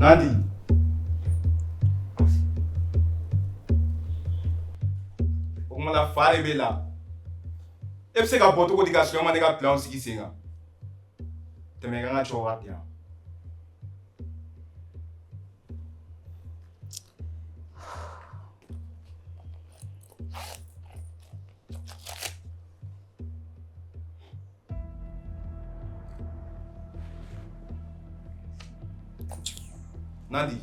Nandi. O kuma la fa de bɛ la. E bɛ se ka bɔ cogo di ka sɔrɔ ma ne ka plan sigi sen kan? Tɛmɛ i ka n ka cɛw ka bi yan. Nandi.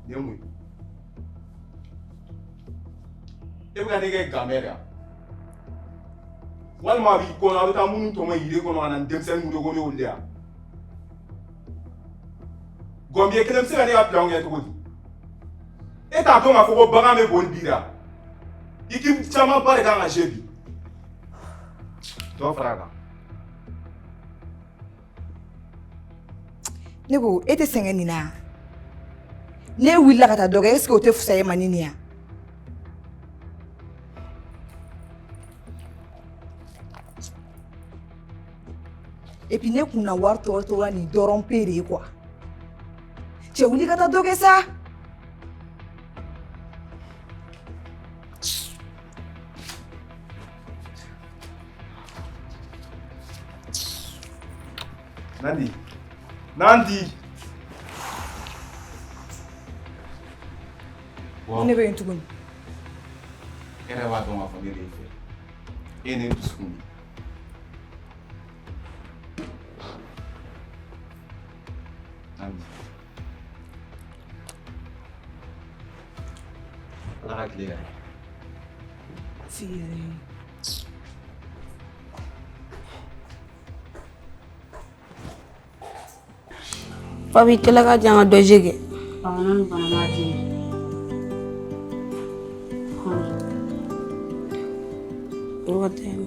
Nin ye mun ye? E bɛ ka ne kɛ gamɛ de ya? Walima a b'i kɔnɔ a bɛ taa minnu tɔmɔ yiri kɔnɔ ka na ni denmisɛnnin wele ko ne y'olu de ya? Gɔnbiye kelen bɛ se ka ne ka plan kɛ cogo di? E t'a dɔn k'a fɔ ko bagan bɛ boli bi la? Équipe camanba de kan ka jouer bi. Dɔ fara a kan. Ne ko e tɛ sɛgɛn nin na. Ne wulila ka taa dɔ kɛ est ce que o tɛ fisaya e ma ni nin ya? Et puis ne kunna wari tɔ la nin dɔrɔn pe de ye quoi. Cɛ wuli ka taa dɔ kɛ sa. Nandi. Nandi. Ne bɛ yen tuguni. E yɛrɛ b'a dɔn k'a fɔ ne de y'i fɛ. E ye ne dusukun di. Nandi. Ala ka tile ka ɲi. Si yɛrɛ. Papi tela ka janga dɔ jege. Paano ba na di? Roten.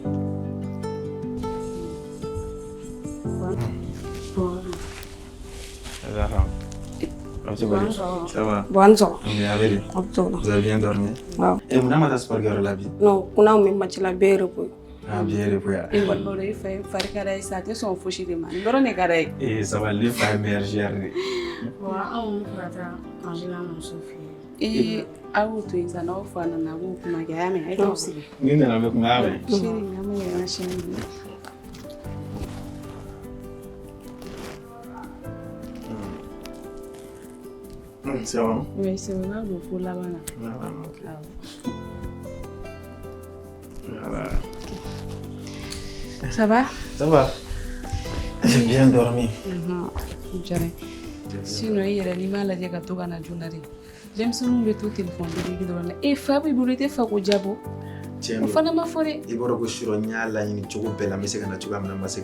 Ça va. Bonsoir. Bien, allez. Vous avez bien dormi? Waaw. Et mon amata sport la vie. Non, kuna me match la bere po. Ah, bien, repos. E wallo re fa farkara isa te son foshi de man. Ndoro ne kare. Et ça va, les femmes meilleures. Wa au frata Angela mon Sophie. E awu to isa na ofana na wo kuma ga yame ai to si. Ni na avec moi. Shiri na mu ya shiri. C'est bon. Oui, c'est vrai, le fou là-bas. Voilà. Ça va? Ça va. J'ai bien dormi. Jare. Sinon, il y a l'animal à dire que tu as un journal. J'aime ça, nous, le tout téléphone. Et Fabi, vous l'étiez fait au diabo. Tiens, Fana ma forêt. il faut que je sois là, il y a une chose belle, mais c'est quand tu vas me demander.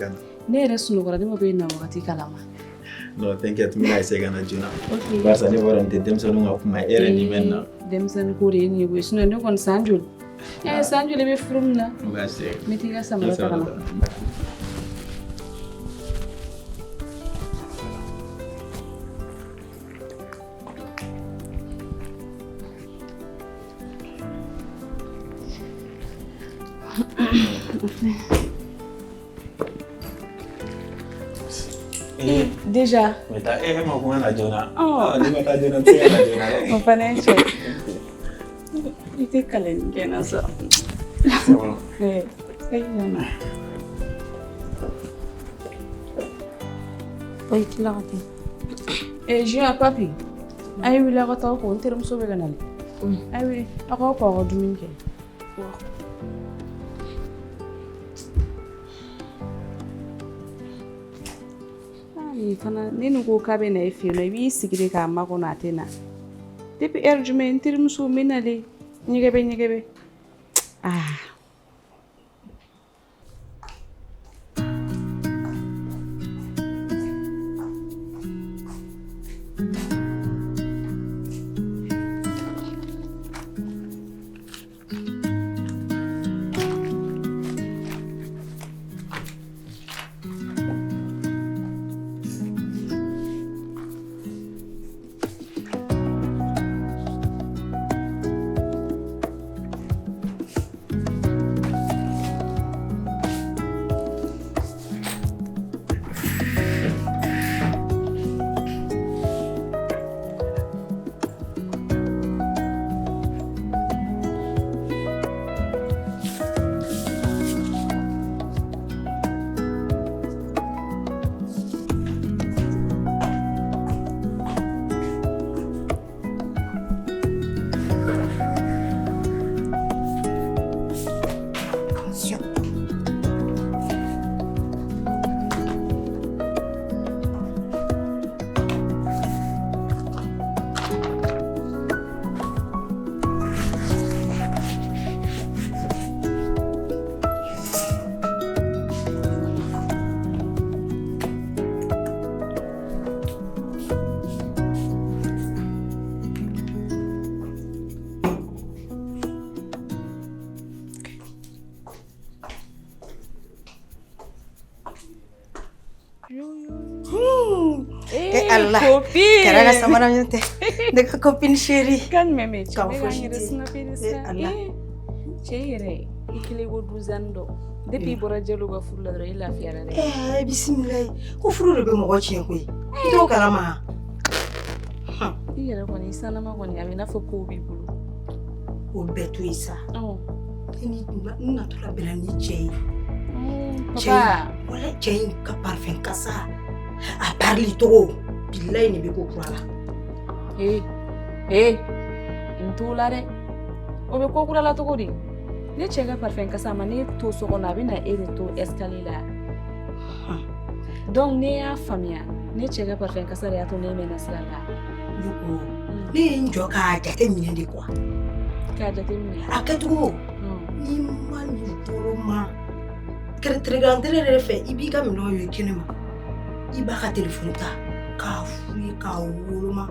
Ne reste nous regardons bien na wakati kalama. Non, t'inquiète, mais là, c'est quand tu vas. Ok. Parce que je vais te dire, c'est nous ma erreur ni maintenant. Demsan ko re ni we sinon ne kon sanjul. Sanjul be from na. Merci. Mitiga samara takala. Déjà. Mais t'as aimé comment la Jonah? Oh, tu m'as pas donné la Jonah. On financial. Il était calme, bien ça. C'est bon. Eh, c'est bien. Papi tela ka ten. Eh, je à papi. Ayi wili a ka taa ko n terimuso bɛ ka nali. Ayi wili a k'aw ko aw ka dumuni kɛ. Ni fana ne ni ko k'a bɛ na e fɛ yen nɔ i b'i sigi de k'a makɔnɔ a tɛ na. Depuis heure jumɛn n terimuso n bɛ nalen ɲɛgɛbɛ ɲɛgɛbɛ. Ah. Allah. Copine. Kɛra ka samara min tɛ. Ne ka copine chérie. Kan mɛmɛ cɛ K'an bɛ fosi k'an yɛrɛ tɛ. snapper de sa. Allah. Cɛ yɛrɛ i kelen ko 12 ans dɔ. Depuis i bɔra Jalo ka furu la dɔrɔn i lafiyara dɛ. Bisimilayi. Ko furu de bɛ mɔgɔ tiɲɛ koyi. I t'o kalama. I yɛrɛ kɔni i sanama kɔni a bɛ i n'a fɔ kow b'i bolo. O bɛɛ to yen sa. N natɔla bɛnna ni cɛ ye. Papa. Wala cɛ in ka parfum kasa. A parili togo. Bilayi nin bɛ ko kura la. N t'o la dɛ. O bɛ ko kura la togo di? Ne cɛ ka parfum kasa ma ne to so kɔnɔ a bɛ na e de to escalier la. Donc ne y'a faamuya ne cɛ ka parfum kasa de y'a to ne mɛnna sira la. Ne ye n jɔ k'a jate minɛ de kuwa. K'a jate minɛ. A kɛcogo. N'i ma nin tɔɔrɔ ma. Tiregantere yɛrɛ fɛ i b'i ka minɛnw ye kɛnɛ ma. I b'a ka téléphone ta k'a f'u ye k'a woloma.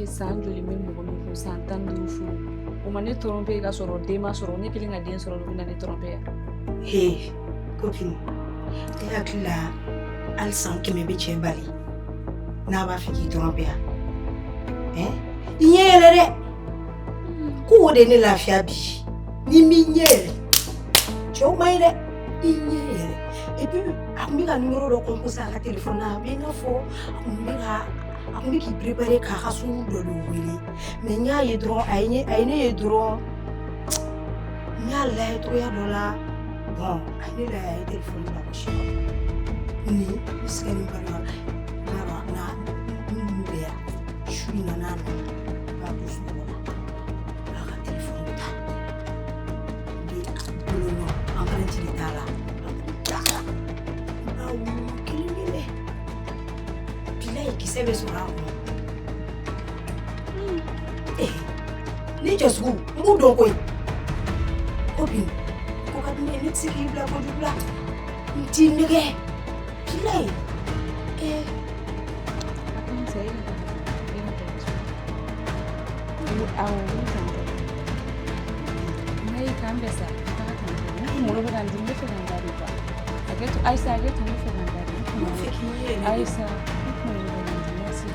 San joli bɛ mɔgɔ min kun san 15 furu. O ma ne tromper ka sɔrɔ den ma sɔrɔ ne kelen ka den sɔrɔ o bɛ na ne tromper yan. Copine. E hakili la hali san 100 bɛ cɛ bali. N'a b'a fɛ k'i tromper yan. I ɲɛ yɛlɛ dɛ. Ko o de ne lafiya bi. Ni m'i ɲɛ yɛlɛ. Cɛw man ɲi dɛ. I ɲɛ yɛlɛ. Et puis a tun bɛ ka numéro dɔ composé a ka téléphone na a bɛ i n'a fɔ a tun bɛ k'i préparer k'a ka sugu dɔ de wele. Mais n y'a ye dɔrɔn a ye ne ye dɔrɔn n y'a lajɛ cogoya dɔ la. Bon a ye ne lajɛ a ye téléphone lagosi. Nin bɛ se ka nin bari wala. N'a dɔn n bɛ yan su in na n'a nana b'a to sunɔgɔ la. A ka téléphone ta. N bɛ a bolo nɔ empreinte de t'a la. Kisɛ bɛ sɔrɔ a kɔnɔ. Ni cɛ sugu n b'u dɔn koyi. Copine ko ka di ne ye ne tɛ se k'i bila kojugu la. N t'i nɛgɛ. Bilayi. Awɔ ne kan tɛ. N'a y'i kan bɛɛ sa i taga kan tɛ. Ne kunkolo bɛ ka n dimi n bɛ fɛ ka n da de kuwa. Ayisa hakɛ to n bɛ fɛ ka n da de. Ayisa i kunkolo bɛ ka n dimi merci.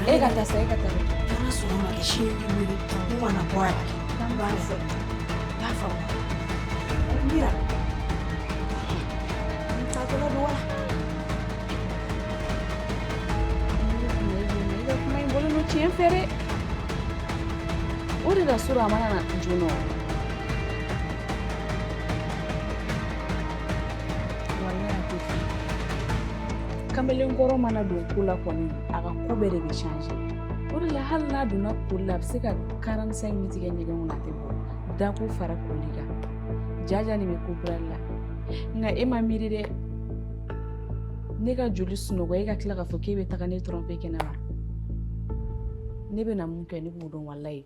E ka taa sa e ka taa dɛ. Kana sɔn ma kɛ sini b'i wele. N mana bɔ a la. N b'a fɔ. N y'a faamu. Mira. N taatɔla don wa? I ka kuma in bɔlen don tiɲɛ fɛ dɛ. O de la sɔrɔ a mana na joona o. Walayi a tɛ fɛ. Kamalenkɔrɔ mana don ko la kɔni a ka ko bɛɛ de bɛ changer. O de la hali n'a donna koli la a bɛ se ka 45 minutes kɛ ɲɛgɛn kɔnɔ a tɛ bɔ. Dako fara koli kan. Jaja nin bɛ ko bilali la. Nka e ma miiri dɛ. Ne ka joli sunɔgɔ e ka tila k'a fɔ k'e bɛ taga ne tromper kɛnɛma. Ne bɛ na mun kɛ ne b'o dɔn walayi.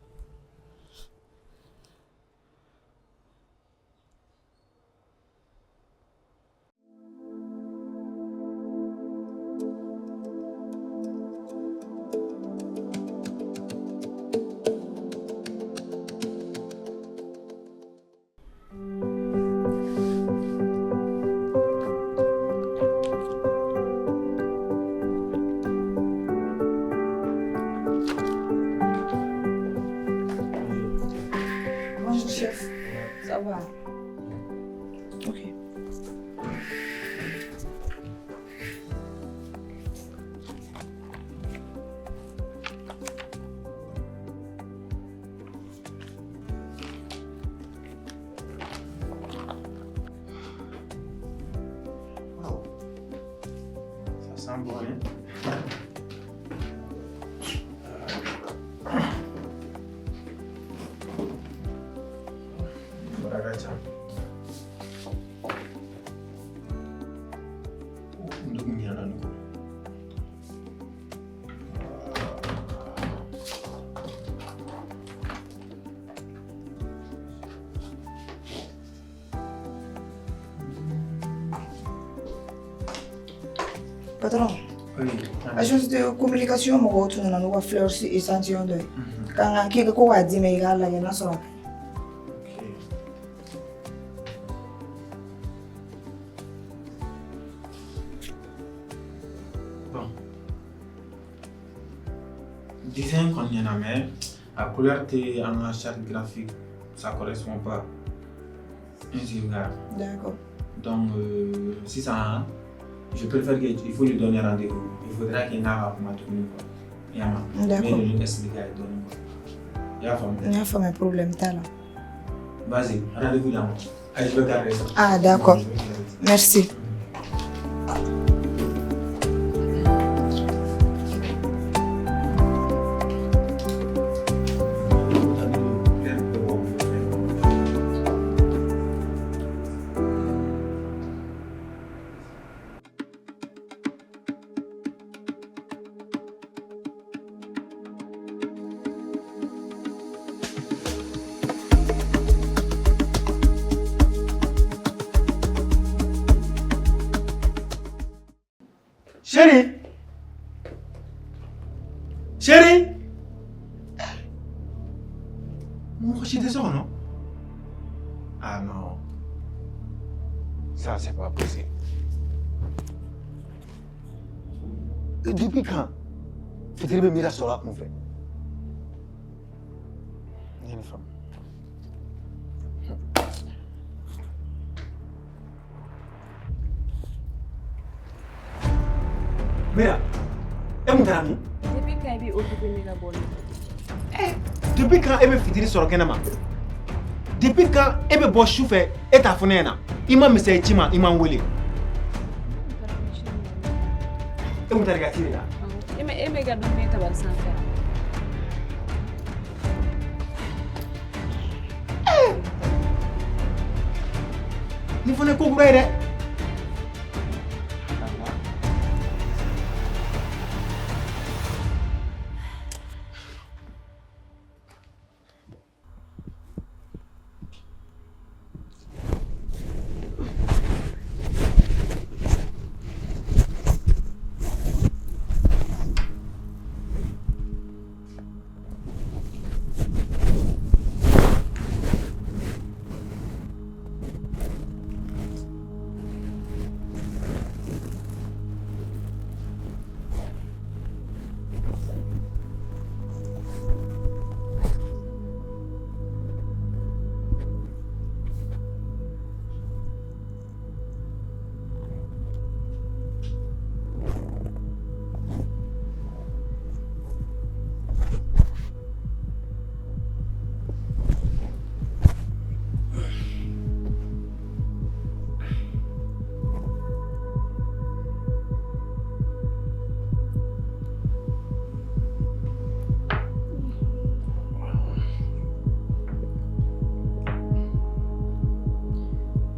Chef, ça va. Ok. Wow. Ça sent bon, hein? Patron, agence de communication mɔgɔw tun nana n'u ka fleurs échantillon dɔ ye. K'an ka kɛ ko k'a d'i ma i k'a lajɛ n'a sɔrɔ. design qu'on y en a, mais la couleur qui en la charte graphique, ça correspond pas. Ainsi, regarde. D'accord. Donc, si ça, je préfère qu'il faut lui donner rendez-vous. Il faudra qu'il n'aille pas pour tourner. D'accord. Mais lui expliquer à donner. Il y a un problème, t'as là. Vas-y, rendez-vous là. Je vais garder ça. Ah, d'accord. Merci. Chérie! Mon coach est non? Ah non. Ça, c'est pas possible. Et depuis quand Fitri me mira sur là, mon frère? Il y a une femme. Mira, et mon ami? Depuis quand il est occupé de la bonne. Depuis quand elle me Fitri sur le canama? Depuis quand elle me bosse chauffeur et ta fenêtre? Il m'a mis ses chima, il m'a envolé. Et mon regardé là? Il m'a gardé mes tabacs sans faire. Il faut ne couvrir.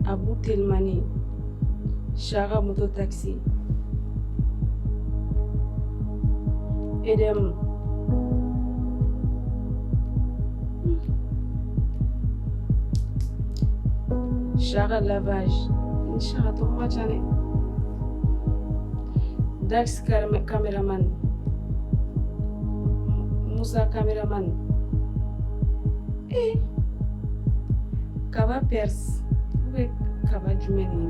Abu Telmani, Shara Mototaxi, Edem, Shara Lavage, Shara Tomachane, Dax Cameraman, Musa Cameraman, Kaba Pers. Kaba Jumeni.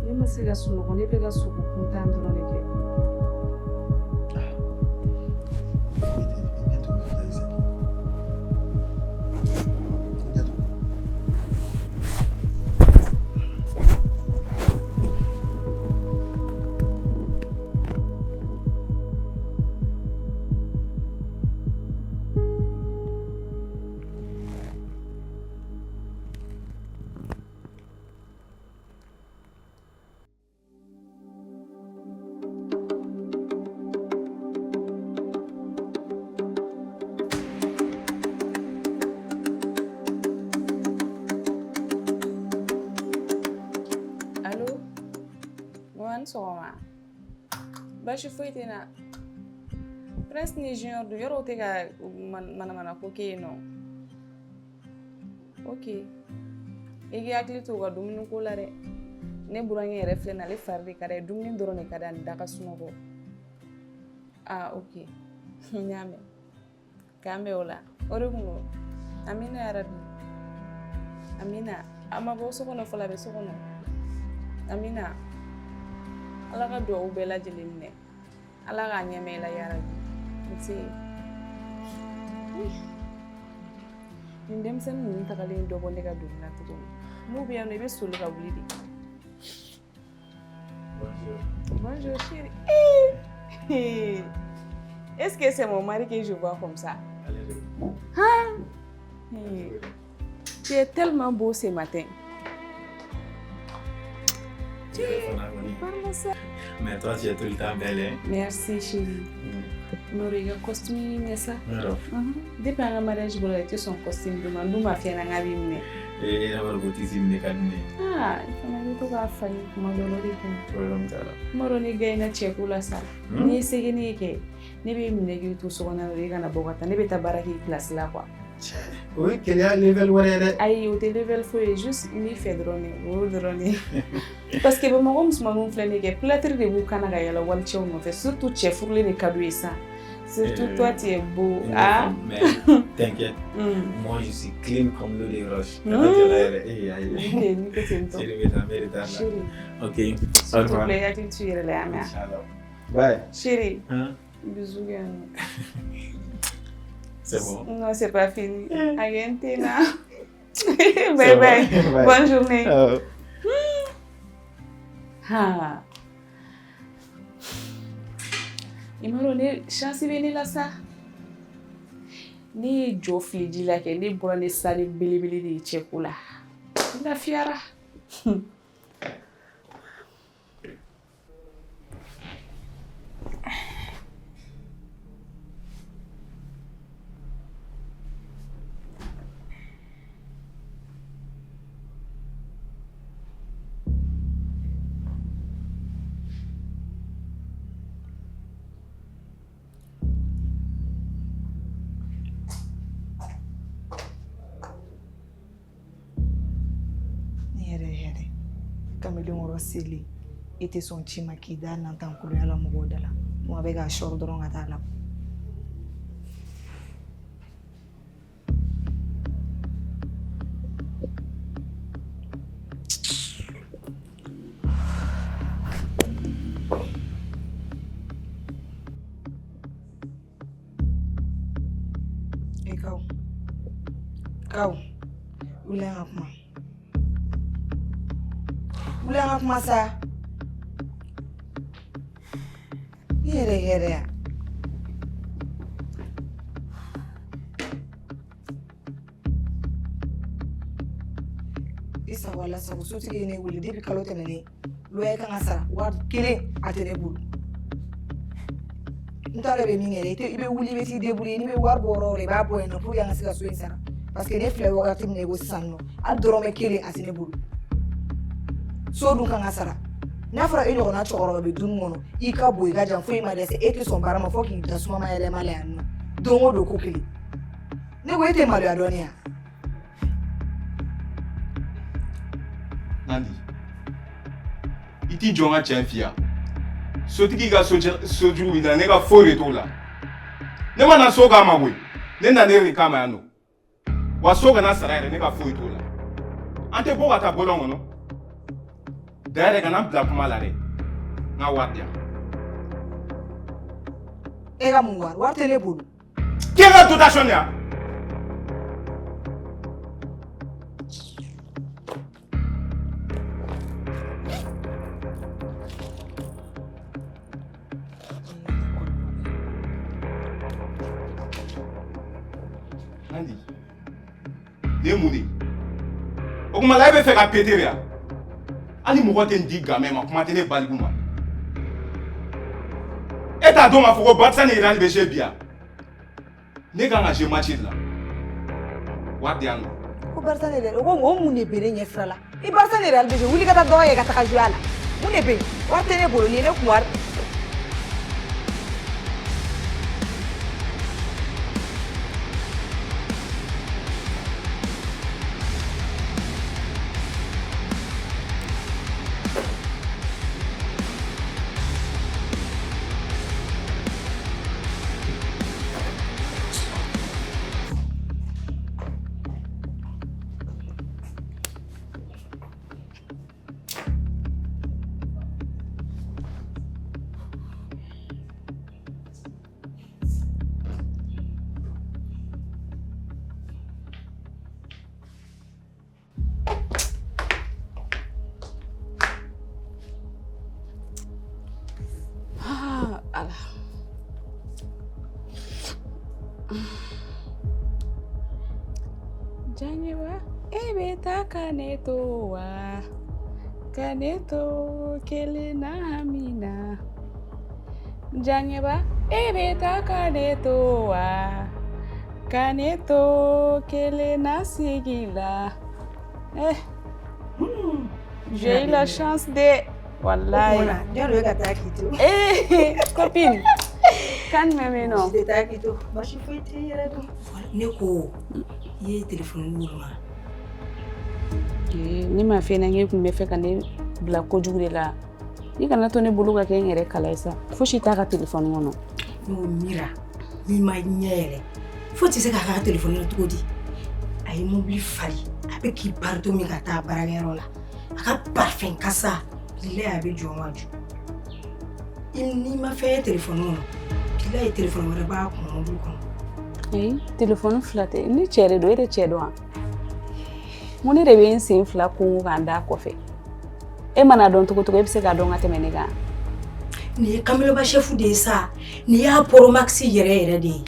Ne ma se ka sunɔgɔ ne bɛ ka sogo kuntan dɔrɔn de kɛ. Soma bashi foitina Prince ni junior du yoro tega mana ko ke no okay igi akli to ga dum ko lare ne burankɛ yɛrɛ filɛ na ale fari de ka d'a ye dumuni dɔrɔn de ka d'a ni da ka sunɔgɔ ok n y'a mɛn k'an bɛ o la o de kun don amina yarabi amina a ma bɔ so kɔnɔ fɔlɔ a bɛ so kɔnɔ amina ala ka duwawu bɛɛ lajɛlen minɛ ala k'a ɲɛmɛ i la yarabi nse nin denmisɛnnin ninnu tagalen dɔ bɔ ne ka doni na tuguni n'u bɛ yan nɔ i bɛ soli ka wuli de bonjour chérie est-ce que c'est mon mari que je vois comme ça hein tu es tellement beau ce matin Mais toi, tu es tout le temps belle, hein? Merci, chérie. Noro, il y a un costume, mais ça. Depuis un mariage, il y a son costume. Je m'en fais un avis. Et il y a un petit sim de carnet. Ah, il faut que tu fasses un peu de Moro, ni gay na chekula sa. Ni segeni ke. Ni be minegi tu so na riga na bogata. Ni be tabaraki classe là quoi. Oui, quel est le level whatever? Aïe, au level faut juste ni fait drone, ou drone. Parce que bon, comme ce moment flâner que plâtre de vous Canada y a la walche on fait surtout chef pour les cadeaux ça. Surtout toi tu es beau. Ah. Mais t'inquiète. Moi je suis clean comme l'eau des roches. Ok. S'il te plaît, tu es là, mais. Bye. Chérie. Bisous. C'est bon. Non, c'est pas fini. Argentina. Bye bye. Bonne journée. Ha. Imaro ne chance bɛ ne la sa. Ne ye jɔ fili ji la kɛ ne bɔra ne sale belebele de ye cɛko la. N lafiyara. Seli i tɛ sɔn ci ma k'i da nantan koloya la mɔgɔw da la wa bɛ k'a sɔrɔ dɔrɔn ka taa la kaw wuli an ka kuma wuli an ka kuma sa i yɛrɛ hɛrɛya i sago ala sago sotigi ye ne wuli depuis kalo tɛmɛnen loyer kan ka sara wari kelen a tɛ ne bolo n t'a dɔn bɛ min kɛ i bɛ wuli i bɛ t'i débrouiller n'i bɛ wari bɔ yɔrɔ o yɔrɔ i b'a bɔ yen nɔ pour que an ka se ka so in sara parce que ne filɛ wagati min na i ko sisan nɔ hali dɔrɔmɛ kelen a tɛ ne bolo so dun kan ka sara n'a fɔra e ɲɔgɔnna cɛkɔrɔba bɛ dumuni kɔnɔ i ka bon i ka jan foyi ma dɛsɛ e tɛ sɔn baara ma fo k'i da suma ma yɛlɛma la yan nɔ don o don ko kelen ne ko e tɛ maloya dɔɔnin yan. Nandi, i t'i jɔ n ka cɛ f'i yan sotigi ka sojugu b'i la ne ka foyi de t'o la ne ma na so k'a ma koyi ne nana de kama yan nɔ wa so kana sara yɛrɛ ne ka foyi t'o la an tɛ bɔ ka taa bɔlɔn kɔnɔ da yɛrɛ kana bila kuma la dɛ n ka wari di yan. E ka mun wari wari tɛ ne bolo. k'e ka dotation de yan. Nandi, ne ye mun de ye? O kuma la e bɛ fɛ ka péter de ya? Hali mɔgɔ tɛ n di gamɛ ma kuma tɛ ne baliku ma. E t'a dɔn k'a fɔ ko Barisa ni Real bɛ jouer bi ya? Ne kan ka jouer match de la. Wari di yan nɔ. Ko Barisa ni Real o mun de bɛ ne ɲɛ sira la i Barisa ni Real bɛ jouer wuli ka taa dɔgɔ ye ka taga jouer a la mun de bɛ yen wari tɛ ne bolo nin ye ne kun wari. Janyewa, ebeta kanetowa. Kaneto kelena amina. Janyewa, ebeta kanetowa. Kaneto kelena sigila. J'ai eu la chance de... Wallahi. Jalo ka taa k'i to. Copine. Calme-toi, non. Je taa k'i to. Baasi foyi tɛ yɛrɛ dɔn. Ne ko i ye téléphone wuli ma. Ni ma fɛn na n kun bɛ fɛ ka ne bila kojugu de la. I kana to ne bolo ka kɛ n yɛrɛ kala ye sa. Fosi t'a ka téléphone kɔnɔ. N'o mira n'i ma ɲɛ yɛrɛ fo tɛ se k'a ka téléphone na cogo di. A ye mobili fari a bɛ k'i parto min ka taa baarakɛyɔrɔ la. A ka parfum kasa bilahi a bɛ jɔ n waju. N'i ma fɛn ye téléphone kɔnɔ bilahi téléphone wɛrɛ b'a kun mobili kɔnɔ. Ayi téléphone fila tɛ ni cɛ de don e de cɛ dɔn wa. Mun ne de bɛ n sen fila kungo k'an da kɔfɛ. E mana dɔn cogo cogo e bɛ se k'a dɔn ka tɛmɛ ne kan. Nin ye Kamiloba chef de ye sa. Nin y'a Pro Max yɛrɛ yɛrɛ de ye.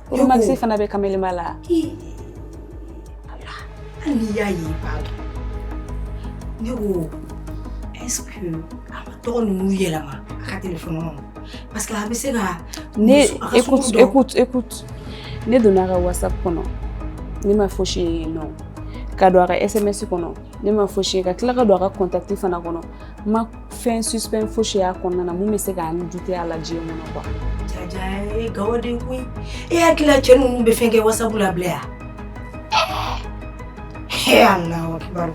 Pro Max fana bɛ Kamiloba la. Allah hali n'i y'a ye i b'a dɔn. Ne ko est-ce que a ma tɔgɔ ninnu yɛlɛma a ka téléphone kɔnɔ parce que a bɛ se ka écoute ne donna a ka WhatsApp kɔnɔ ne ma fosi ye non ka don a ka SMS kɔnɔ ne ma fosi ye ka tila ka don a ka contact fana kɔnɔ ma fɛn suspect fosi y'a kɔnɔna na mun bɛ se k'a ajouter a la diɲɛ kɔnɔ quoi. Jaja e gawaden koyi e hakili cɛ ninnu bɛ fɛn kɛ WhatsApp la bilen ya. Allahu akbar.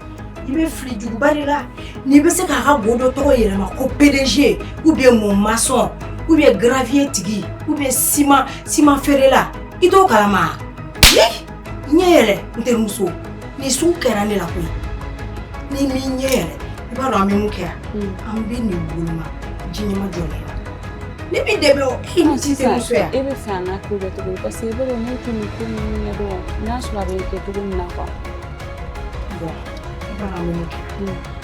I bɛ fili juguba de la n'i bɛ se k'a ka go dɔ tɔgɔ yɛlɛma ko PDG ou bien mon maçon ou bien gravier tigi ou bien ciment feerela i t'o kalama. Ɲɛ yɛrɛ n terimuso ni sugu kɛra ne la koyi ni m'i ɲɛ yɛrɛ i b'a dɔn an bɛ mun kɛ an bɛ nin boloma diɲɛma jɔ ne la ne b'i dɛmɛ o i ni ti terimuso ya. E bɛ fɛ an ka ko bɛ cogo di parce que i b'a dɔn ne tɛ nin ko ninnu ɲɛdɔn n'a sɔrɔ a bɛ kɛ cogo min na quoi. Bon i b'a dɔn an bɛ mun kɛ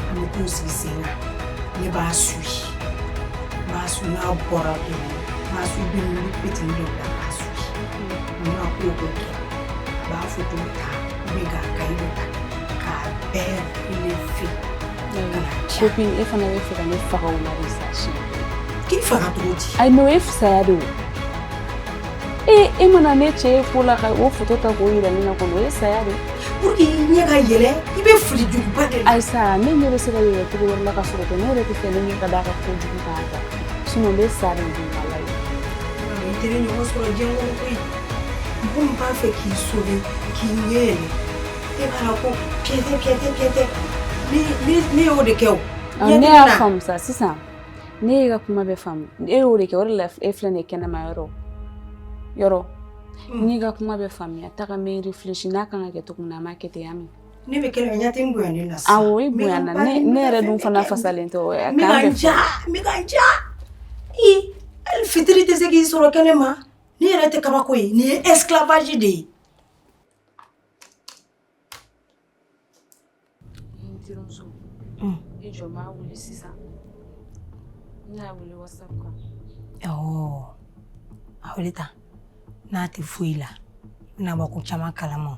an bɛ t'o sigi sen kan ne b'a suit n'a bɔra dɔrɔn n b'a suit bɛ minnu petini dɔ bila k'a suit n b'a ko kɛ a b'a photo ta ou bien k'a cahier dɔ ta k'a bɛɛ relever ka na diya. Copine e fana bɛ fɛ ka ne faga o la de sa siɲɛ. K'i faga cogo di. Ayi mais o ye fisaya de o. E mana ne cɛ ye ko la ka o photo ta k'o yira ne na kɔnɔ o ye saya de. Pour que i ɲɛ ka yɛlɛ i bɛ fili juguba de la. Ayisa ne ɲɛ bɛ se ka yɛlɛ cogo wɛrɛ la ka sɔrɔ tɛ ne yɛrɛ tɛ fɛ ne ɲɛ ka d'a ka kojugu kan ta sinon n bɛ sa de dun ala ye. I tɛ ne ɲɔgɔn sɔrɔ diɲɛ kɔnɔ koyi mɔgɔ min b'a fɛ k'i sauver k'i ɲɛ yɛlɛ e b'a la ko piyɛtɛ ne y'o de kɛ o. Ne y'a faamu sa sisan ne ka kuma bɛ faamu e y'o de kɛ o de la e filɛ nin ye kɛnɛma yɔrɔ n'i ka kuma bɛ faamuya taga mɛ réfléchir n'a kan ka kɛ cogo min na an b'a kɛ ten Ami. Ne bɛ kɛlɛ ɲɛ tɛ n bonya ne la sisan. Awɔ i bonya na ne yɛrɛ dun fana fasalen tɛ o ye. N bɛ ka n ja hali fitiri tɛ se k'i sɔrɔ kɛnɛ ma ni yɛrɛ tɛ kabako ye nin ye esclavage de ye. N terimuso i jɔ n b'a wuli sisan n y'a wuli WhatsApp kan. A wuli tan n'a tɛ foyi la i bɛna bɔ ko caman kalama.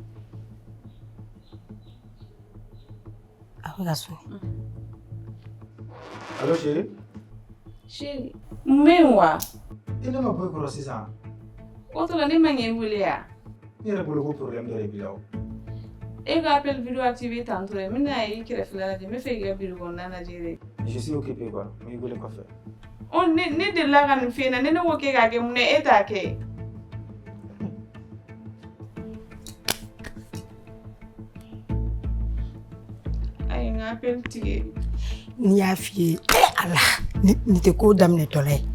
A bɛ ka so. Allo chérie? Chérie, mun wa? I ne ma bɔ i kɔrɔ sisan. O tɔ la ne ma ɲɛ i wele ya? Ne yɛrɛ bolo ko problème dɔ de b'i la o. E ka appel vidéo activé tantôt dɛ, n bɛna ye i kɛrɛfɛla lajɛ, n bɛ fɛ k'i ka bureau kɔnɔna lajɛ dɛ. Je suis occupé quoi, n b'i wele kɔfɛ. Ne delila ka nin f'e ɲɛna, ne ko k'e k'a kɛ mun na e t'a kɛ? Ayi n ka appel tigɛ. N'i y'a f'i ye Ala nin tɛ ko daminɛtɔla ye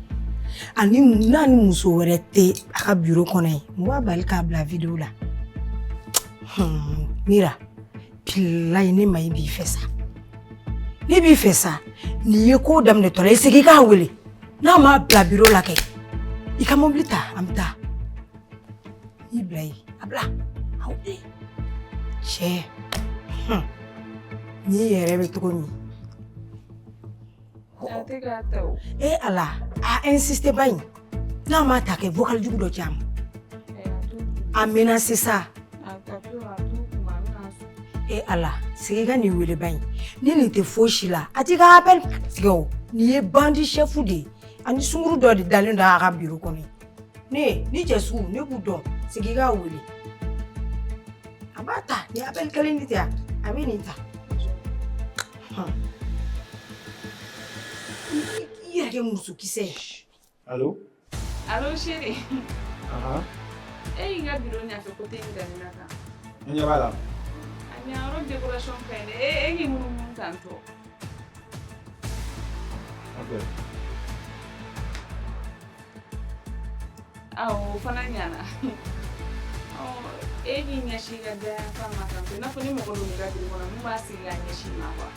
ani n'a ni muso wɛrɛ tɛ a ka bureau kɔnɔ ye n b'a bali k'a bila vidéo la. Mira bilahi ne ma i b'i fɛ sa ne b'i fɛ sa nin ye ko daminɛtɔla ye segin i k'a wele n'a m'a bila bureau la kɛ i ka mobili ta an bɛ taa i bila ye a bila a wele cɛ n'i yɛrɛ bɛ cogo min. Ala a insisté ba in n'a ma ta kɛ vocal jugu dɔ ci a ma a menacé ça E ala sigi ka nin wele ba in ni nin tɛ foyi si la a ti ka appel tigɛ o nin ye bandi chef de ye ani sunguru dɔ de dalen don a ka bureau kɔnɔ ne ni cɛ sugu ne b'u dɔn sigi ka wele a b'a ta ni appel kelen de tɛ a bɛ nin ta i yɛrɛ kɛ musokisɛ ye. Allô? Allô chérie. Eh, il y a bureau nya fe côté ni danina ka. On y va là. Anya ro décoration kaine e ngi mun tanto. Ok. Aw fana nyana. Oh, ngi nya shi ga da fama tanto. Na funi mo ko ni ga bureau na mu ba si ga nya shi ma ba.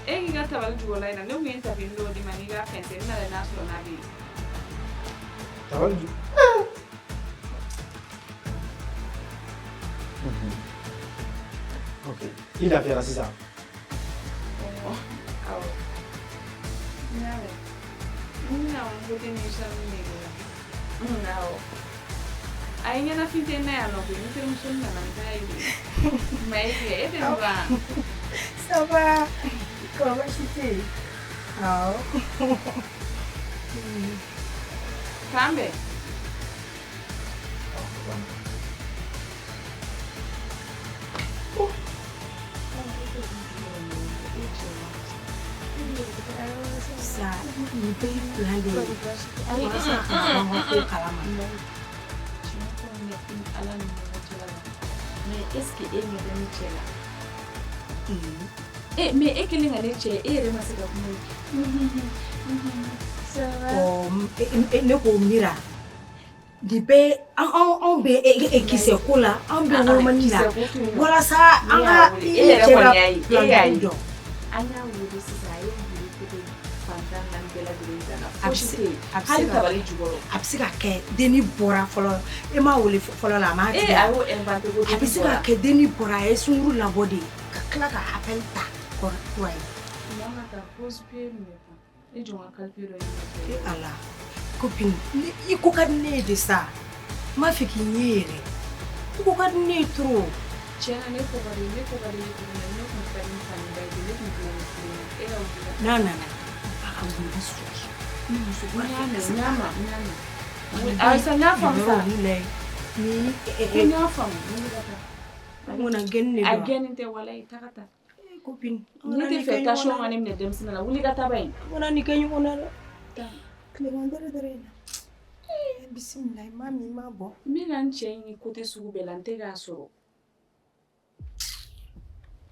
Ngi tabal jugo la ina ne mu enta bindo di maniga fente na le naso na bi. Tabal ju. Ok. Il a fait c'est ça. Oh. Nyawe. Nyawe ngote ni shanu ni. Nyawe. Ainya na finte na ya no bi ni temu sunna na ndai. Mai ke ete ba. Ça va? Comment vas-tu? Ah. Kambe. Ça, il paye plein de... Allez, ça, on va faire calama. Mais est-ce que elle me donne Eh, mais est-ce que les gens et les masses ça va. Oh, ne ko mira. Dipe on be e ki se kola, on be woman la. Wala sa anga e chela. Anya wuri sisaye wuri fantan nan bela bela. Absika ke deni bora folo. E ma wole folo la ma. Eh, awo inventer go. Absika ke deni bora e sunguru la body. Kala ka appel ta. Quoi? Mama ta pose pied mais pas. Et je m'en calpiro Et Allah. Copine, il faut qu'on ait de ça. Ma fille qui n'y est. Il faut qu'on ait trop. Tiens, ne faut pas dire, ne faut pas dire, ne faut pas dire, Non, non, non. Pas comme vous. Nyama. Ah, ça n'a pas ça. Ni nyafam. On a gagné. Again te wala itakata. Copine. Ni te fait ta show ngani mne dem sina la wuli gata bay. On a ni kanyu on a. Clément dere. Bismillah, mami ma bon. Mina nche ni côté sugu belante ga soro.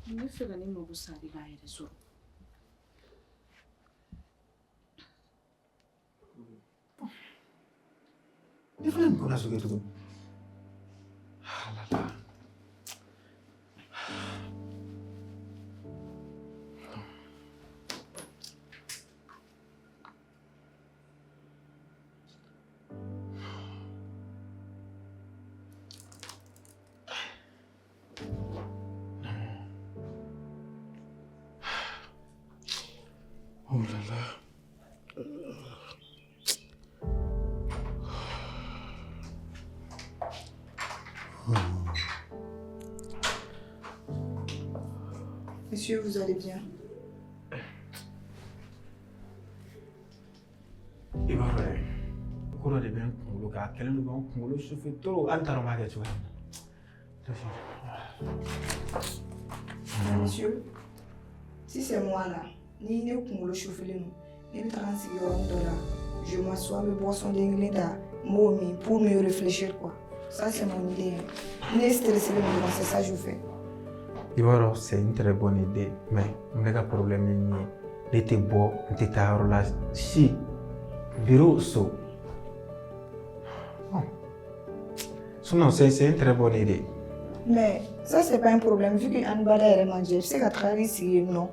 Ni fe ga ni mo busadi ga ere soro. Il faut qu'on a ce que tout. Ah là là. Oh là là. Monsieur, vous allez bien? Il va faire. Cours de bien pour le gars. Quel est le bon pour le chauffeur? Trop. Antaro ma gueule. Monsieur, si c'est moi là, ni ne pour le chauffer nous, ni le transférer $1. Je m'assois, me boisson d'anglais pour mieux réfléchir quoi. Ça c'est mon idée. Ne stressez pas, c'est ça que je fais. Ibaro, c'est une très bonne idée, mais mon problème est que bon, là, si bureau so. Sinon, c'est une très bonne idée. Mais ça c'est pas un problème vu que Anne Bada est mangée. Je sais qu'à travailler ici, non.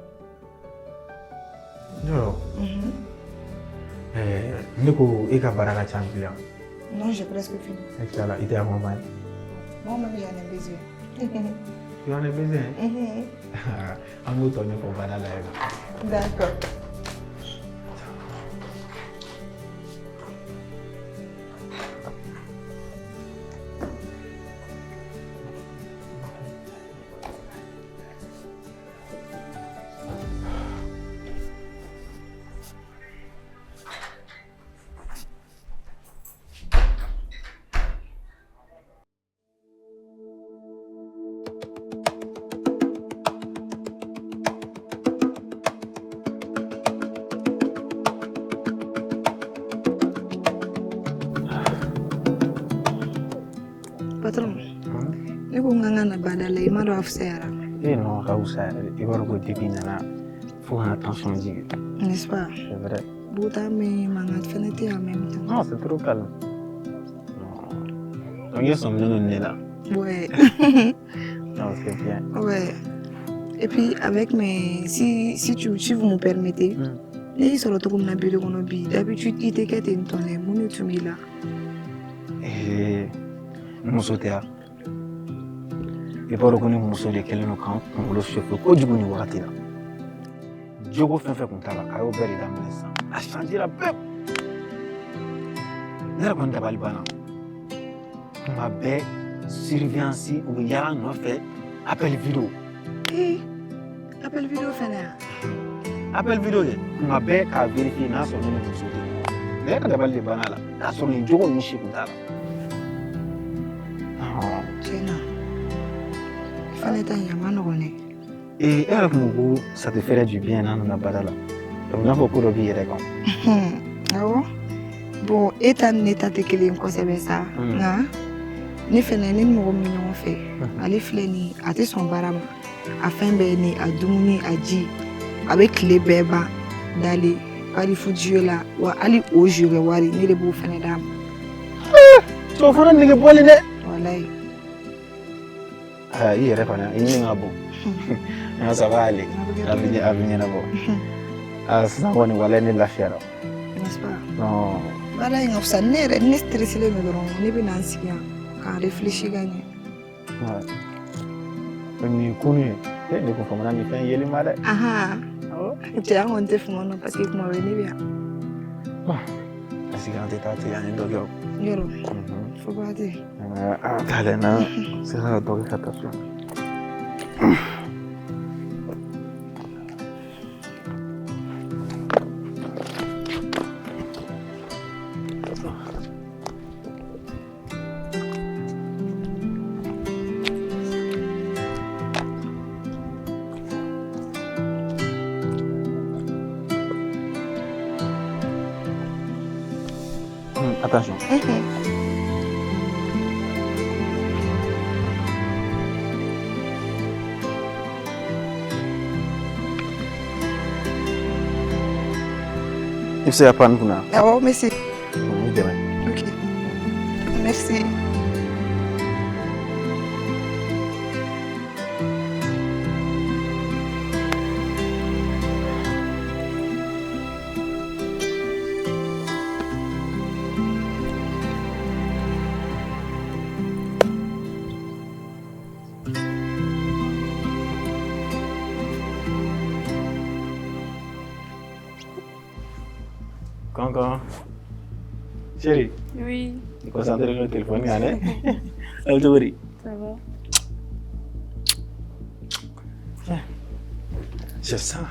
Non. Nico, il y a un champion. Non, j'ai presque fini. Excellent, il est à mon mari. Moi-même j'en ai besoin. Tu en as besoin? En mouton, il faut pas aller. D'accord. Mangana badala i ma dɔn a fisayara. Non, ka wusa yɛrɛ de. I b'a dɔn ko depuis nana fo ka tension jigin. N'est-ce pas? C'est vrai. Buta mais manga fɛnɛ tɛ en même temps. Non, c'est trop calme. Donc, ils sont venus là. Ouais. Non, c'est bien. Ouais. Et puis avec mes si vous me permettez, les sur le tour de d'habitude il était qu'à une tonne mon tu là. Et nous sauter. Et pas reconnaître mon sauter quel est le camp pour le chef ko du ni wakati na. Jogo fait comme ça la kayo beri dans le sang. A changer la peuple. Nera kon tabali bana. Ma be surveillance ou yara no fait appel vidéo. Appel vidéo fana. Appel vidéo ye ma be ka vérifier na so ni mo sauter. Nera tabali bana la. Ta so ni jogo ni shi kutala. Tena. Fallait un yamano connaît. Et elle me dit ça te ferait du bien dans la badala. Donc on a beaucoup de billets d'accord. Ah bon? Bon, état n'état de quel est ça? Hein? Ni fene ni mo mignon fait. Ali fleni ate son barama. Afin ni adumuni aji avec les bébés d'aller pari fujiyo la wa ali o jure wari ni le bu fene dam. So fana ni ke boli de. Wallahi. Ah, il répond, il n'y a pas. Non, ça va aller. Avenir là-bas. Ah, ça va, on va aller la faire. N'est-ce pas? Non. Voilà, il y a ça, n'est stressé le médron, n'est pas ancien. Quand réfléchir gagner. Ouais. Mais connu, les conformes n'ont pas yéli malade. Ah ah. Tu as un téléphone parce que moi venir bien. Bon. Parce que quand tu es à un dogo. Yoro. Faut pas dire. Ah, t'as non. C'est ça, dogo attention. Attention. Il s'est appris pour nous. Ah oh, merci. Demain. Ok. Merci. Cancan. Chérie. Oui. Tu es concentré sur le téléphone, Yann. Elle te dit. Ça va. Tiens. Je sens.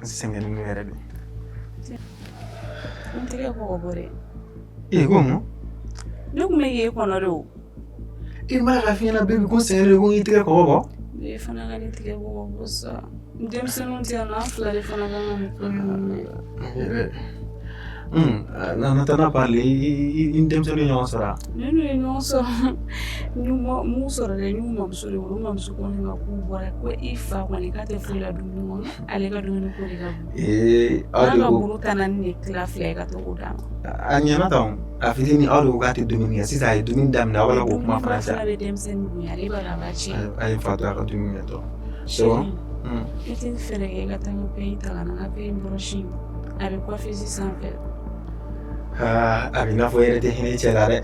C'est un numéro. On te l'a corroboré. Et comment? Donc, mais il est qu'on Et moi, la fille, la bébé, qu'on s'est réuni, il était corroboré. Il faut n'a rien de bon ça. Dem se non ti ana fla le fona Non, t'as parlé, il t'aime sur l'union sera. Non, ça. Nous sera les nous mam sur le mam sur qu'on va pouvoir quoi il fa qu'on est quatre fois la double aller ga double ko ga. Et audio buru tanani la fla ga to da. Anyana taw afite ni audio ga te domini si ça domini dam na wala ko ma français. Ala dem sen ni ali ba ba chi. Ay fata ka domini to. So Itu ferege ga tango pe itala na pe broshi. Avec quoi faire sans faire. Abina fo yere te hine chelare.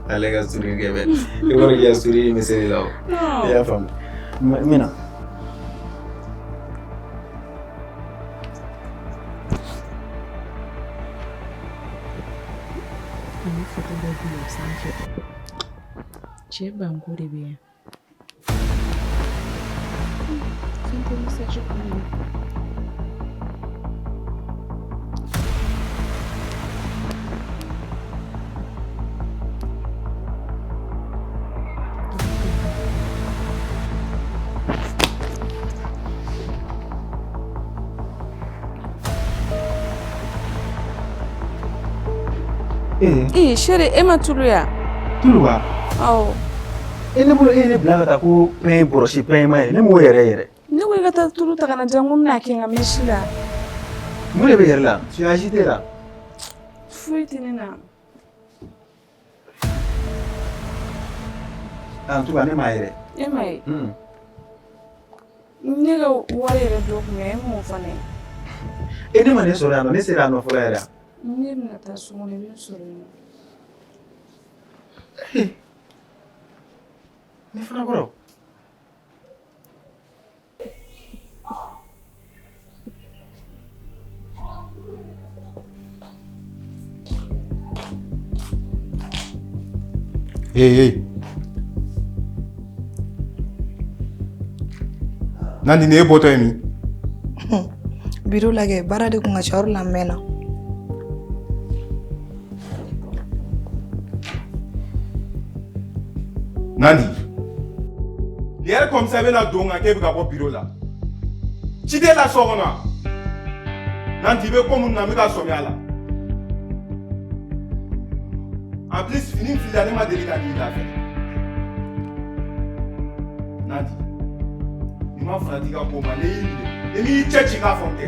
Alega suri gebe. Igor ya suri meseli law. Ya fam. Mina. Ani foto da biyo sanke. Ce ban gode biya. Sun ta message kuma. Chérie, Emma Toulouya. Tulu ba? Awɔ. E ne bolo e ne bila ka taa ko pain bɔrɔsi pain ma ye ne m'o yɛrɛ yɛrɛ. Ne ko i ka taa tulu ta ka na diyan ko n bɛna kɛ n ka mɛsi la. Mun de bɛ yɛrɛ la? Tu as agité là? Foyi tɛ ne na. En tout cas ne m'a yɛrɛ. E ma ye. Ne ka wari yɛrɛ dɔ kun bɛ e m'o fɔ ne ye. E ne ma ne sɔrɔ yan nɔ ne sera yan nɔ fɔlɔ yɛrɛ. Ne bɛna taa so kɔnɔ i bɛ n sɔrɔ yen nɔ. Ne fana kɔrɔ. Hey. Nandi ne bɔtɔ ye min? Biro lagɛ baara de kun ka ca yɔrɔ la mɛnna. Nandi, ni yɛrɛ comme ça bɛ na don kan k'e bɛ ka bɔ biro la. Ci tɛ la so kɔnɔ wa? Nandi i bɛ ko minnu na n bɛ ka sɔmi a la. En plus fini filila ne ma deli ka n'i la fɛ. Nandi, ni ma farati ka ko ma ne y'i minɛ. E m'i cɛ ci k'a fɔ n tɛ.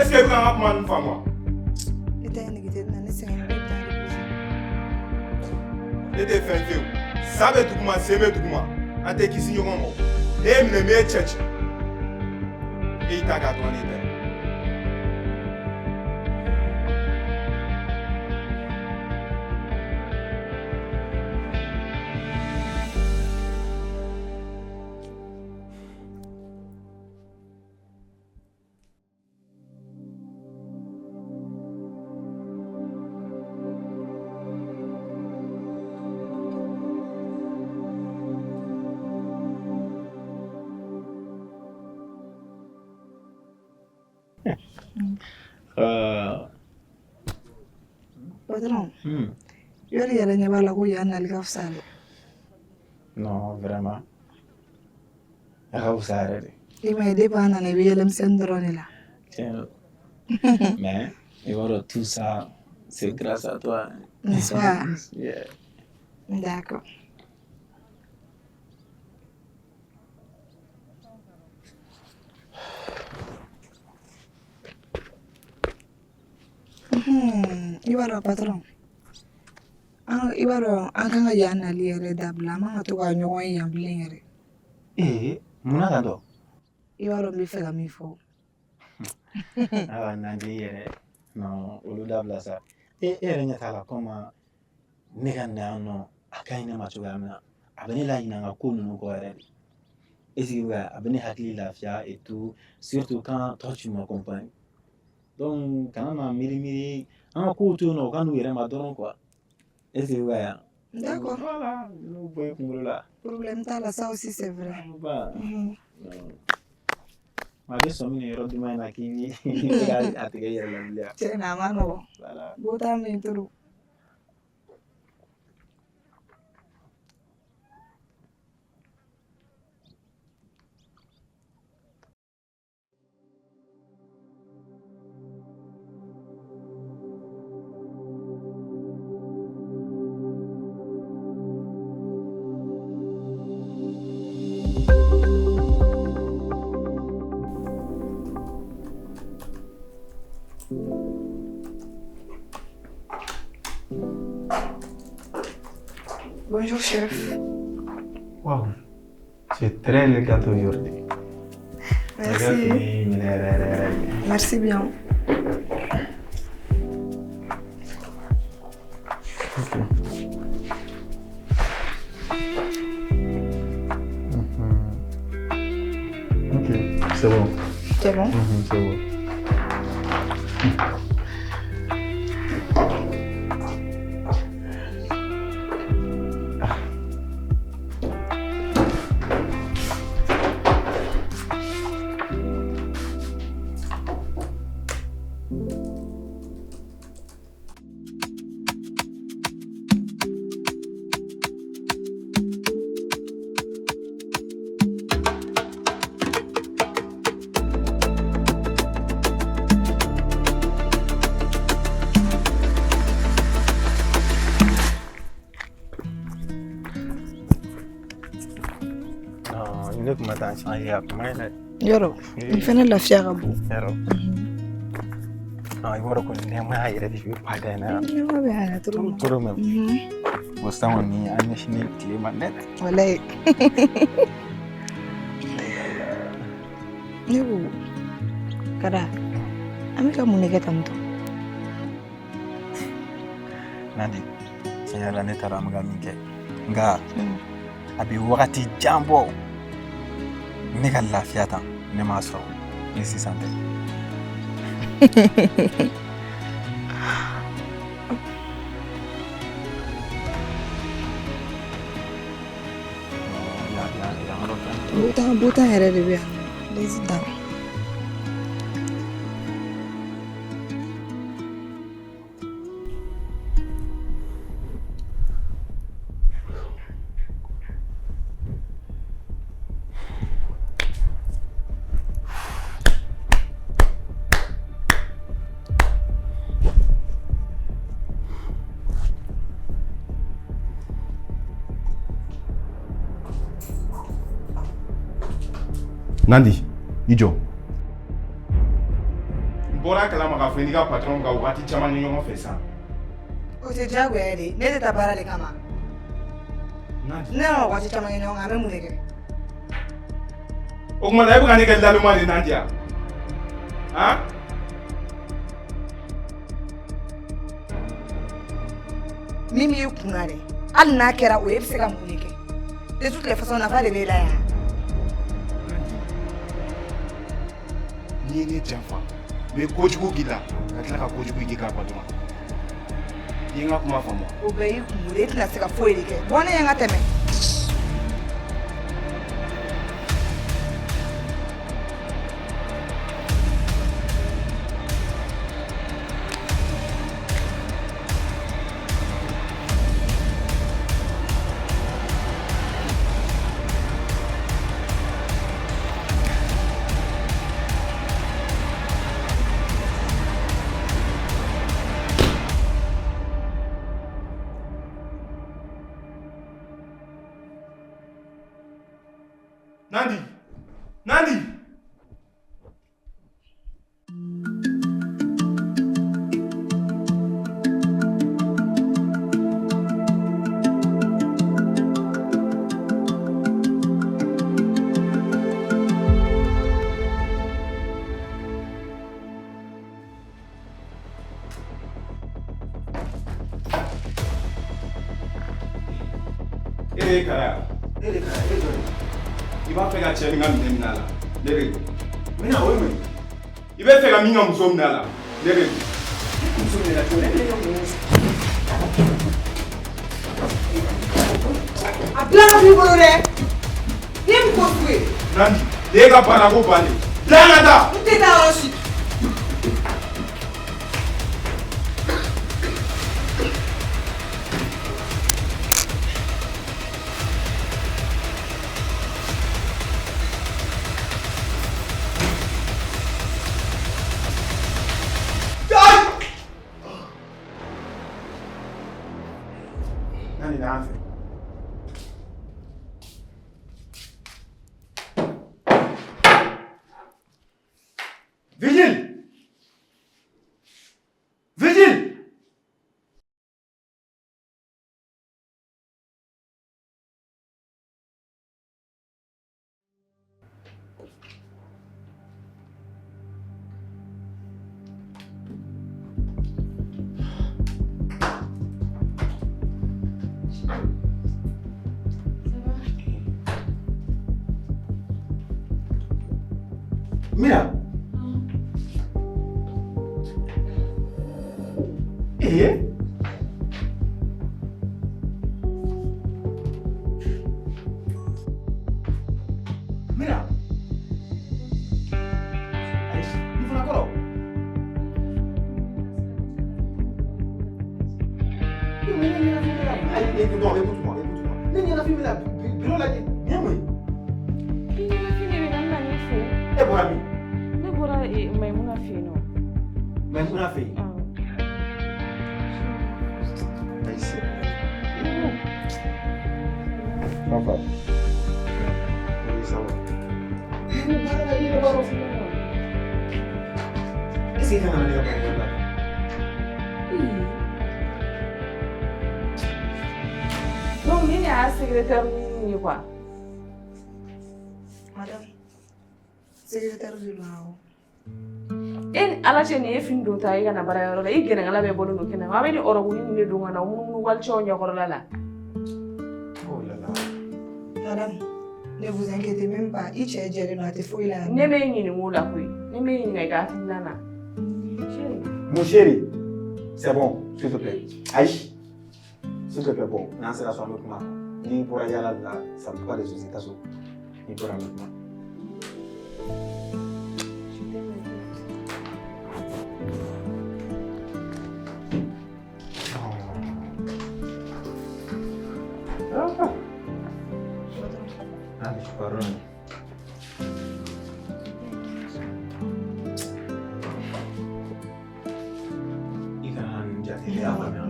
Est-ce que i bɛ ka n ka kuma ninnu faamu wa? Ne tɛ nege na ne sɛgɛn bɛ taa Ne tɛ fɛn fiyewu. Sa bɛ duguma se bɛ duguma an tɛ kisi ɲɔgɔn ma. E ye minɛ n b'e cɛ ci. E y'i ta k'a dɔn ne tɛ. Patron, yɔrɔ yɛrɛ ɲɛ b'a la ko yan nali ka fisa dɛ. Non vraiment. A ka fisa yɛrɛ de. I ma ye depuis an nana i bɛ yɛlɛmisɛnnin dɔrɔn de la. Tiens. Mais il va de tout ça, c'est grâce à toi. N'est-ce pas? Yeah. D'accord. I b'a dɔn patron, i b'a dɔn an kan ka yan nali yɛrɛ dabila an man ka to ka ɲɔgɔn ye yan bilen yɛrɛ. Munna tan tɔ? I b'a dɔn n bɛ fɛ ka min fɔ. Awa Nandi yɛrɛ, non olu dabila sa. E yɛrɛ ɲɛ t'a la comme ne ka na yan nɔ a ka ɲi ne ma cogoya min na a bɛ ne laɲinɛ an ka ko ninnu kɔ yɛrɛ de. Est-ce que a bɛ ne hakili lafiya et tout, surtout quand toi tu m'accompagnes. Donc kana na miiri an ka kow to yen nɔ u ka n'u yɛrɛ ma dɔrɔn quoi. Est-ce que yan? D'accord. Voilà, n'u bɔ i kunkolo la. Problème t'a la, ça aussi c'est vrai. A bɛ sɔmi nin yɔrɔ duman in na k'i bɛ ka a tigɛ i yɛrɛ la bilen. Tiɲɛ na a ma nɔgɔn. Voilà. B'o t'a min turu. Bonjour chef. Wow, c'est très élegant aujourd'hui. Merci. Merci bien. Ok. Ok, c'est bon. C'est bon? C'est bon. kuma taa changer a kuma ina yɔrɔ nin fɛnɛ lafiya ka bon yaro ai wara ko ne ma yare da shi fada na nema bɛ a la trop toro me wasan wani an shi ne tile man ne wallahi ne ko Kara an bɛ ka mun de kɛ tan tɔ Nandi tiɲɛ yɛrɛ la ne taara an bɛ ka min kɛ nka a bɛ wagati jan bɔ ne ka lafiya tan ne m'a sɔrɔ ni sisan tɛ butan yɛrɛ de bɛ yan lazy dan Nandi, i jɔ. N bɔra kalama k'a fɔ i n'i ka patron ka waati caman ye ɲɔgɔn fɛ sa. o tɛ diyagoya de ne tɛ taa baara de kama Nandi. ne ma waati caman kɛ ɲɔgɔn kan an bɛ mun de kɛ O kuma na e bɛ ka ne kɛ laluma de Nandi ya? Han? min b'i kunna dɛ hali n'a kɛra o ye e bɛ se ka mun de kɛ de toutes les façons nafa de b'e la yan N'i ye ne janfa, n bɛ kojugu k'i la, ka tila ka kojugu k'i ka patron. I ye n ka kuma faamu wa? o bɛɛ y'i kun de e tɛna se ka foyi de kɛ bɔ ne ye n ka tɛmɛ Nandi! Nandi! Kara. I b'a fɛ ka cɛ ni ka minɛ minɛ a la ne de don. Mina o ye mun ye? I bɛ fɛ ka min ka muso minɛ a la ne de don. Muso minɛ cogo ne bɛ mun a bila b'i bolo dɛ i ye mun ko fu ye Nandi, ne ye ka baara ko bannen. Bila n ka taa. n tɛ taa yɔrɔ si Nandi n'an fɛ. Vigile! Vigile! Mina. Mira. Aí, não foi na coral. Aí, écoute-moi. Nem na filme là, bureau là, bien oui. É bora mim. Ne bɔra Maimuna fɛ yen nɔ. Mas não fez. Aí sim. Não vai. Isso é Est-ce que kana ne ka baara la? Donc ni ne y'a secrétaire ni ye quoi? Madame, secrétaire de l'AO. En ala cɛ ni ye fini don ta i kana bara yɔrɔ la i gɛrɛngala bɛ bolo no kɛnɛ ma a bɛ ni ɔrɔbuni ni ne don ka na munumunu walicɛw ɲɛkɔrɔla la. Oh là là. Madame, ne vous inquiétez même pas. I cɛ jɛlen don a tɛ foyi la. Ne m'e ɲininka o la koyi ne m'e ɲininka i ka hakilina na. Mon chéri, c'est bon, s'il te plaît. Aïe, s'il te plaît, bon, n'en sera sur un autre moment. Ni pour aller là, ça me pas de soucis, t'as ni pour un autre moment. Allez, je pardonne.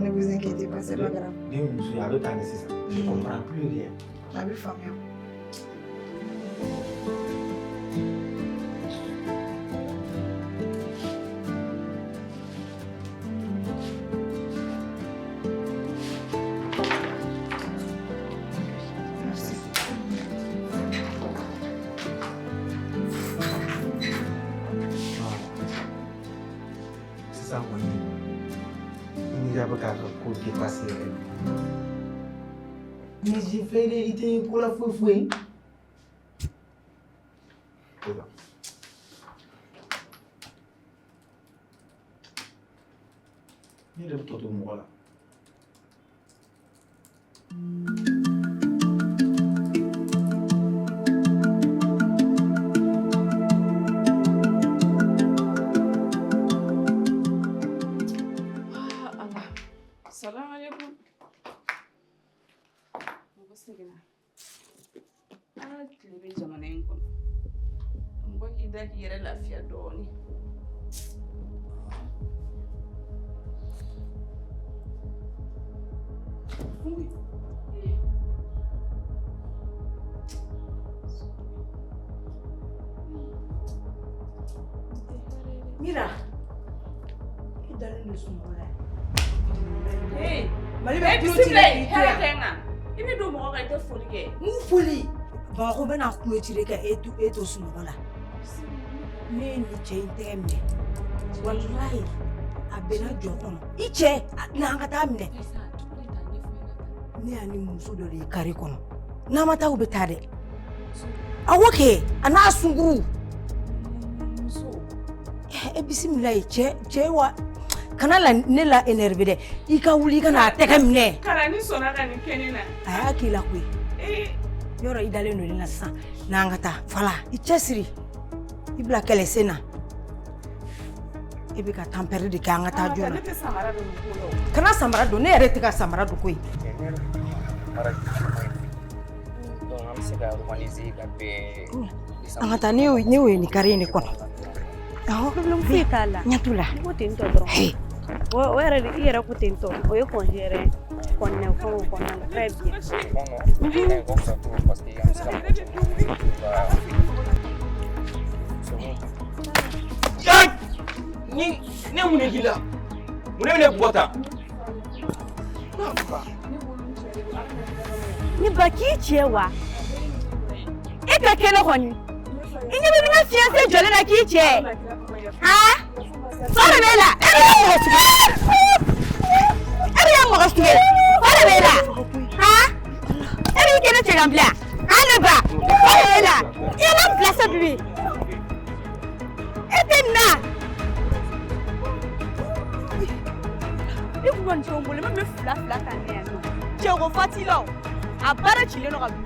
Ne vous inquiétez pas, c'est pas grave. Je ne comprends plus rien. La vie famille. Merci. C'est ça, mon ami. Ni avocat pour dépasser. Mais j'ai fait l'hérité pour la fouille. Ni de tout le monde là. Salam alaikum. Mɔgɔ seginna. An ka tile bɛ jamana in kɔnɔ. Mɔgɔ k'i da k'i yɛrɛ lafiya dɔɔnin. Mira, i dalen don sunɔgɔ la. Hey, Mali bɛ bɛ tulo bisimila ci ye hɛrɛ kɛ n kan. I bɛ don mɔgɔ kan i tɛ foli kɛ. Mun foli? Bamakɔ bɛ na tulo ci de kɛ e to sunɔgɔ la. Ne ye nin cɛ in tɛgɛ minɛ. Walayi, a bɛnna jɔ kɔnɔ. I cɛ, n'an ka taa minɛ. Ne y'a ni muso dɔ de ye kari kɔnɔ. N'an ma taa u bɛ taa dɛ. Awɔ kɛ, a n'a sunkuru. E bisimila ye cɛ wa. Kana la ne la énervé dɛ. I ka wuli i ka n'a tɛgɛ minɛ. Kana ni sɔnna ka nin kɛ ne na. A y'a k'i la koyi. Yɔrɔ i dalen don ne la sisan. N'an ka taa. Fala, i cɛ siri. I bila kɛlɛsen na. I bɛ ka tempérer de kɛ an ka taa joona. Ne tɛ samara don nin ko la o. Kana samara don, ne yɛrɛ tɛ ka samara don koyi. An ka taa ne y'o ye nin kari in de kɔnɔ. Awɔ. Problème foyi t'a la. Ɲɛtu la. I ko ten tɔ dɔrɔn. O yɛrɛ de i yɛrɛ ko ten tɔ o ye congé yɛrɛ kɔnɔna fɔlɔ kɔnɔna la très bien. Ne mun de k'i la? Mun de bɛ ne bugɔ tan? Ni ba k'i cɛ wa? E ka kɛnɛ kɔni. I ɲɛ bɛ n ka fiancé jɔlen na k'i cɛ. Han? Fa de b'e la. E bɛ kɛ mɔgɔ sugu ye. E bɛ kɛ mɔgɔ sugu ye. Fa de b'e la. Han? E b'i kɛnɛ cɛ ka bila. Han ne ba. Fa de b'e la. I ye la place bibi. E tɛ na. I kun kɔni cɛw bolo, i ma bɛ fila ta ne yan nɔ. Cɛ ko fa t'i la o. A baara cilen don ka bin.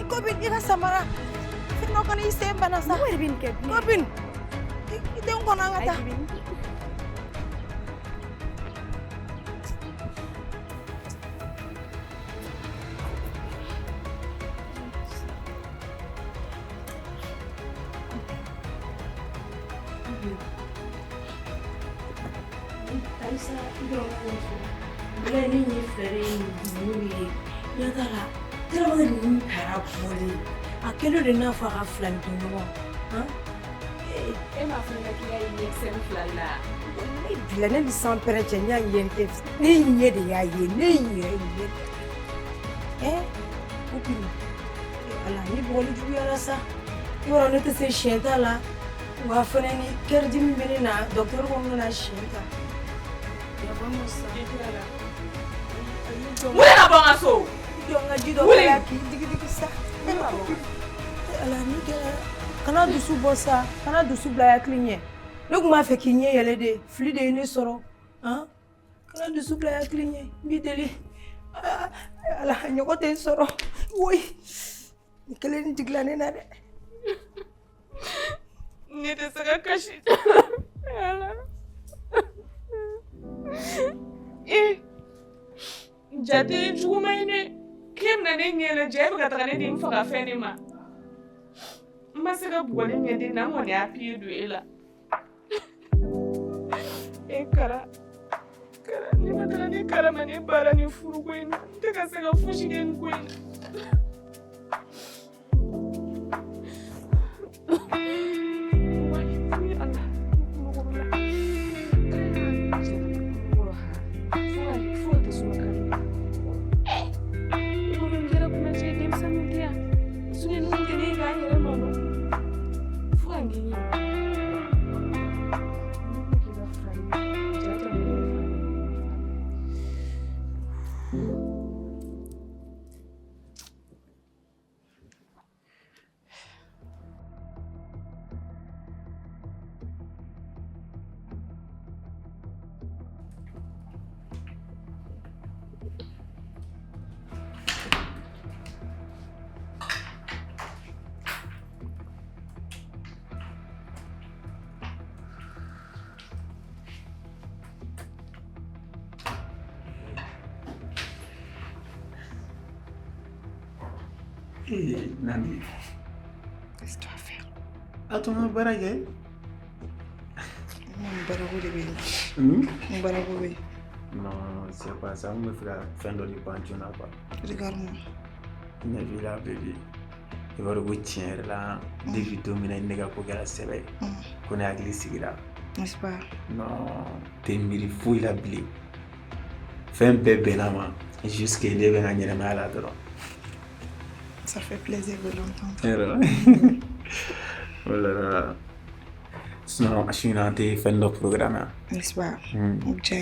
Copine, i ka samara. N'o kɔni i sen bana sa. Mɔgɔ de bɛ nin kɛ bilen. Copine, i tɛ n kɔnɔ an ka taa. Aïssa, i dɔrɔn ka nin fɔ. Bila ne ye fɛɛrɛ ye nin ye. Ɲɛ t'a la. Tellement ninnu taara bɔlen. A quelle heure de n'a pas à flanquer non? Hein? E m'a fɔ ne ka k'i y'a ye ɲɛkisɛ fila la. Bila ne bɛ san pɛrɛn cɛ n y'a ye n tɛ ne ɲɛ de y'a ye ne yɛrɛ ɲɛ. O bi ala ni bɔgɔli juguyara sa. I b'a dɔn ne tɛ se siɲɛ ta la. Wa fana ni kɛri dimi bɛ ne na docteur ko n kana siɲɛ ta. Wuli ka bɔ n ka so. Jɔ n ka ji dɔ kɛra k'i digi sa. Ala ni kɛra kana dusu bɔ sa kana dusu bila hakili ɲɛ. Ne tun b'a fɛ k'i ɲɛ yɛlɛ de fili de ye ne sɔrɔ. Kana dusu bila hakili ɲɛ n b'i deli. Ala ɲɔgɔn tɛ n sɔrɔ. Woyi ni kelen ni digila ne na dɛ. Ne tɛ se ka kasi. Jate ye juguman ye dɛ. K'e bɛna ne ɲɛ lajɛ e bɛ ka taga ne den faga fɛn de ma. N ma se ka bugɔli ɲɛ den na n kɔni y'a pied don e la. Kara ne ma taga ne kalama ne baara ni furu ko in na n tɛ ka se ka fosi kɛ nin ko in na. Nandi. Qu'est-ce que tu vas faire? Attends, on va baraguer. Mon barago de bébé. Mon barago bébé. Non, c'est pas ça. On me fait faire de l'épanchon là-bas. Regarde-moi. Il a vu là, bébé. Il va le tiens là. Dès que tu domines, il n'y a pas de sève. Qu'on est à glisser là. N'est-ce pas? Non, t'es mille fou, il a blé. Fais un peu benama. Jusqu'à il devait gagner la malade. Ça fait plaisir de l'entendre. Voilà. Sinon, je suis dans tes fins de programme. N'est-ce pas? Ok.